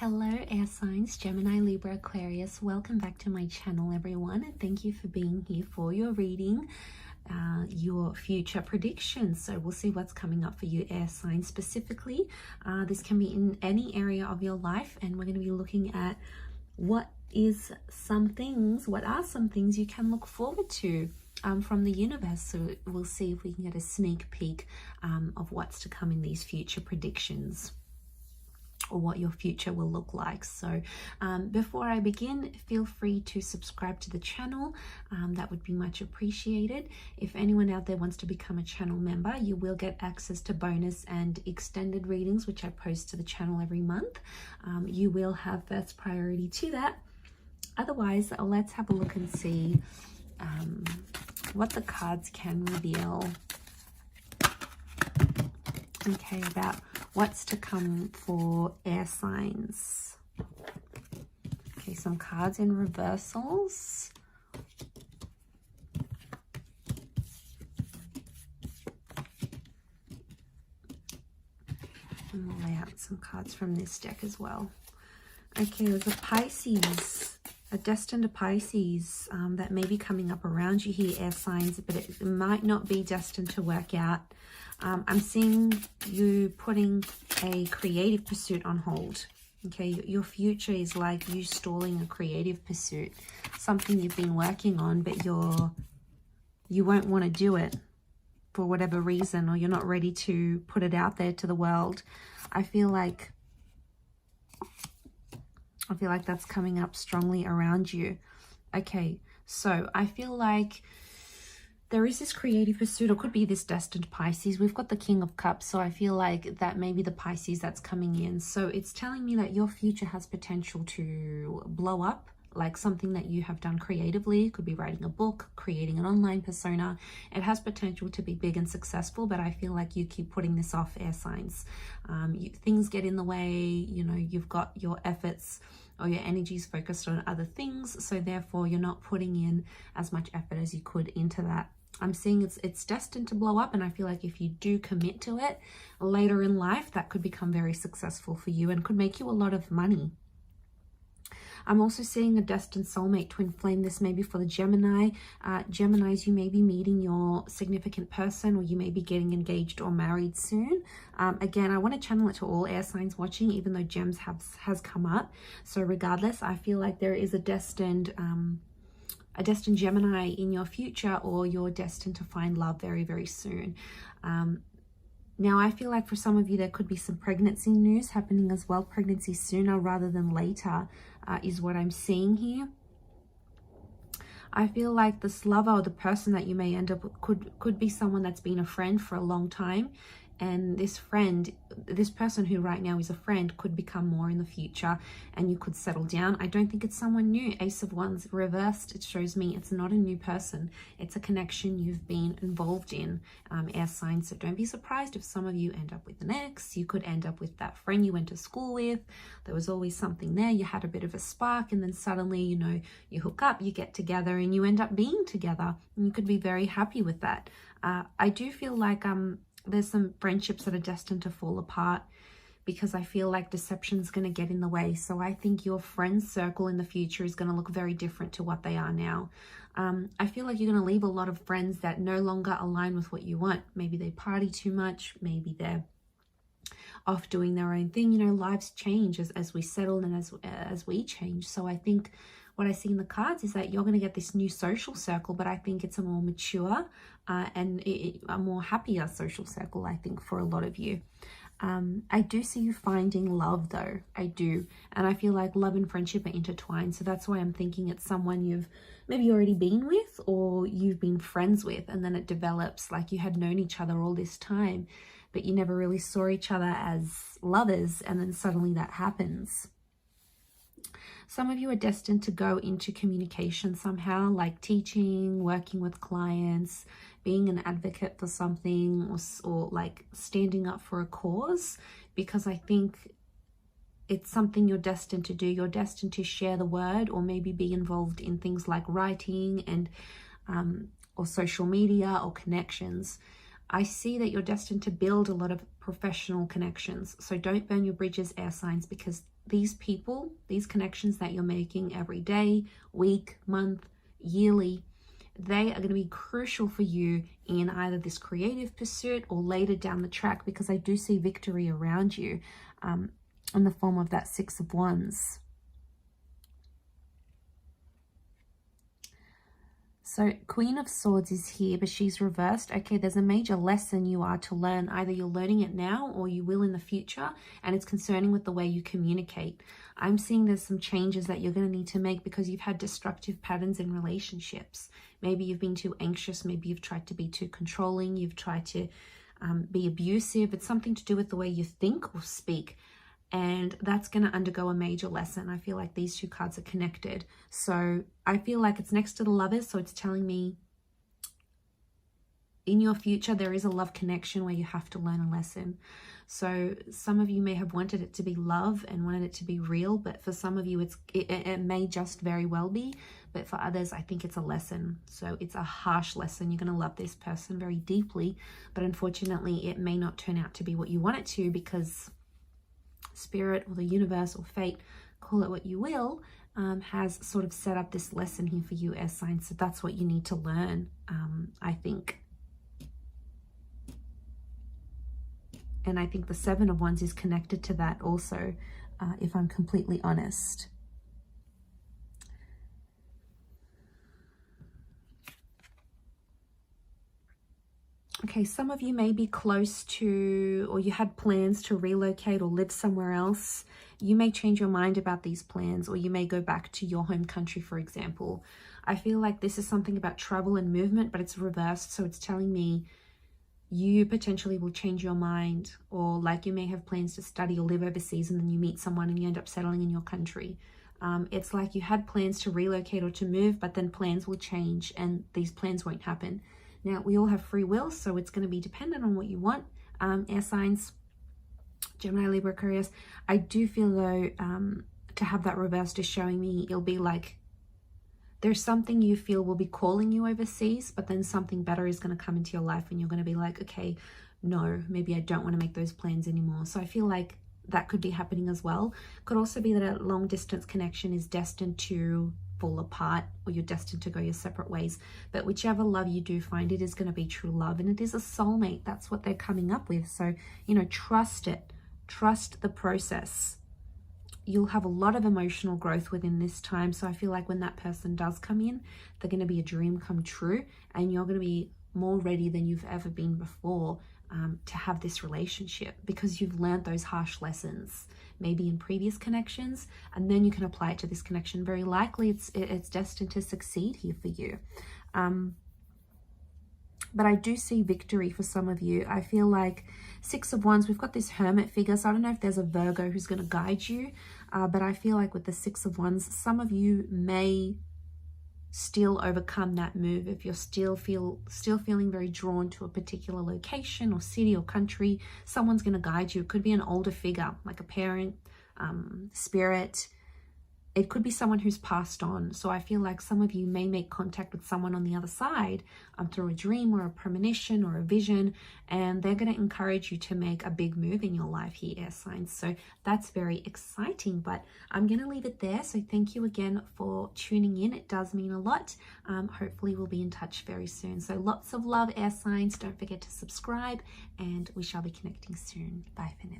Hello air signs, Gemini, Libra, Aquarius. Welcome back to my channel, everyone, and thank you for being here for your reading, your future predictions. So we'll see what's coming up for you air signs specifically. This can be in any area of your life, and we're going to be looking at what are some things you can look forward to from the universe. So we'll see if we can get a sneak peek of what's to come in these future predictions, or what your future will look like. So before I begin, feel free to subscribe to the channel. That would be much appreciated. If anyone out there wants to become a channel member, you will get access to bonus and extended readings, which I post to the channel every month. You will have first priority to that. Otherwise, let's have a look and see what the cards can reveal. Okay, about what's to come for air signs. Okay, some cards in reversals. And we'll lay out some cards from this deck as well. Okay, there's a Pisces, a destined Pisces that may be coming up around you here, air signs, but it might not be destined to work out. I'm seeing you putting a creative pursuit on hold. Okay, your future is like you stalling a creative pursuit, something you've been working on, but you won't want to do it for whatever reason, or you're not ready to put it out there to the world. I feel like that's coming up strongly around you. Okay, so I feel like there is this creative pursuit, or could be this destined Pisces. We've got the King of Cups, so I feel like that may be the Pisces that's coming in. So it's telling me that your future has potential to blow up, like something that you have done creatively. It could be writing a book, creating an online persona. It has potential to be big and successful, but I feel like you keep putting this off, air signs. Things get in the way, you know, you've got your efforts or your energies focused on other things, so therefore you're not putting in as much effort as you could into that. I'm seeing it's destined to blow up, and I feel like if you do commit to it later in life, that could become very successful for you and could make you a lot of money. I'm also seeing a destined soulmate twin flame. This may be for the Gemini. Geminis, you may be meeting your significant person, or you may be getting engaged or married soon. Again, I want to channel it to all air signs watching, even though Gems has come up. So regardless, I feel like there is a destined Gemini in your future, or you're destined to find love very, very soon. Now, I feel like for some of you, there could be some pregnancy news happening as well. Pregnancy sooner rather than later is what I'm seeing here. I feel like this lover, or the person that you may end up with, could be someone that's been a friend for a long time. And this person who right now is a friend could become more in the future, and you could settle down. I don't think it's someone new. Ace of Wands reversed, it shows me it's not a new person. It's a connection you've been involved in, air signs. So don't be surprised if some of you end up with an ex. You could end up with that friend you went to school with. There was always something there. You had a bit of a spark, and then suddenly, you know, you hook up, you get together, and you end up being together. And you could be very happy with that. I do feel like there's some friendships that are destined to fall apart, because I feel like deception is going to get in the way. So I think your friend circle in the future is going to look very different to what they are now. I feel like you're going to leave a lot of friends that no longer align with what you want. Maybe they party too much. Maybe they're off doing their own thing. You know, lives change as we settle and as we change. So I think what I see in the cards is that you're going to get this new social circle, but I think it's a more mature and a more happier social circle, I think, for a lot of you. I do see you finding love, though. I do. And I feel like love and friendship are intertwined. So that's why I'm thinking it's someone you've maybe already been with, or you've been friends with, and then it develops like you had known each other all this time, but you never really saw each other as lovers, and then suddenly that happens. Some of you are destined to go into communication somehow, like teaching, working with clients, being an advocate for something, or like standing up for a cause, because I think it's something you're destined to do. You're destined to share the word, or maybe be involved in things like writing and or social media or connections. I see that you're destined to build a lot of professional connections. So don't burn your bridges, air signs, because these people, these connections that you're making every day, week, month, yearly, they are going to be crucial for you in either this creative pursuit or later down the track, because I do see victory around you in the form of that Six of Wands. So Queen of Swords is here, but she's reversed. Okay, there's a major lesson you are to learn. Either you're learning it now or you will in the future, and it's concerning with the way you communicate. I'm seeing there's some changes that you're going to need to make because you've had destructive patterns in relationships. Maybe you've been too anxious. Maybe you've tried to be too controlling. You've tried to be abusive. It's something to do with the way you think or speak. And that's going to undergo a major lesson. I feel like these two cards are connected. So I feel like it's next to the Lovers. So it's telling me in your future, there is a love connection where you have to learn a lesson. So some of you may have wanted it to be love and wanted it to be real. But for some of you, it may just very well be. But for others, I think it's a lesson. So it's a harsh lesson. You're going to love this person very deeply. But unfortunately, it may not turn out to be what you want it to, because Spirit or the universe or fate, call it what you will, has sort of set up this lesson here for you, air signs. So that's what you need to learn, I think. And I think the Seven of Wands is connected to that also, if I'm completely honest. Okay, some of you may be close to, or you had plans to relocate or live somewhere else. You may change your mind about these plans, or you may go back to your home country, for example. I feel like this is something about travel and movement, but it's reversed. So it's telling me you potentially will change your mind, or like you may have plans to study or live overseas and then you meet someone and you end up settling in your country. It's like you had plans to relocate or to move, but then plans will change and these plans won't happen. Now, we all have free will, so it's going to be dependent on what you want. Air signs, Gemini, Libra, Aquarius. I do feel, though, to have that reversed is showing me it'll be like there's something you feel will be calling you overseas, but then something better is going to come into your life and you're going to be like, okay, no, maybe I don't want to make those plans anymore. So I feel like that could be happening as well. Could also be that a long distance connection is destined to fall apart, or you're destined to go your separate ways. But whichever love you do find, it is going to be true love, and it is a soulmate. That's what they're coming up with. So, you know, trust it. Trust the process. You'll have a lot of emotional growth within this time. So I feel like when that person does come in, they're going to be a dream come true, and you're going to be more ready than you've ever been before to have this relationship, because you've learned those harsh lessons maybe in previous connections, and then you can apply it to this connection. Very likely it's destined to succeed here for you. But I do see victory for some of you. I feel like Six of Wands, we've got this Hermit figure. So I don't know if there's a Virgo who's going to guide you. But I feel like with the Six of Wands, some of you may still overcome that move. If you're still feeling very drawn to a particular location or city or country, someone's going to guide you. It could be an older figure, like a parent, spirit. It could be someone who's passed on. So I feel like some of you may make contact with someone on the other side through a dream or a premonition or a vision, and they're going to encourage you to make a big move in your life here, air signs. So that's very exciting, but I'm going to leave it there. So thank you again for tuning in. It does mean a lot. Hopefully we'll be in touch very soon. So lots of love, air signs. Don't forget to subscribe, and we shall be connecting soon. Bye for now.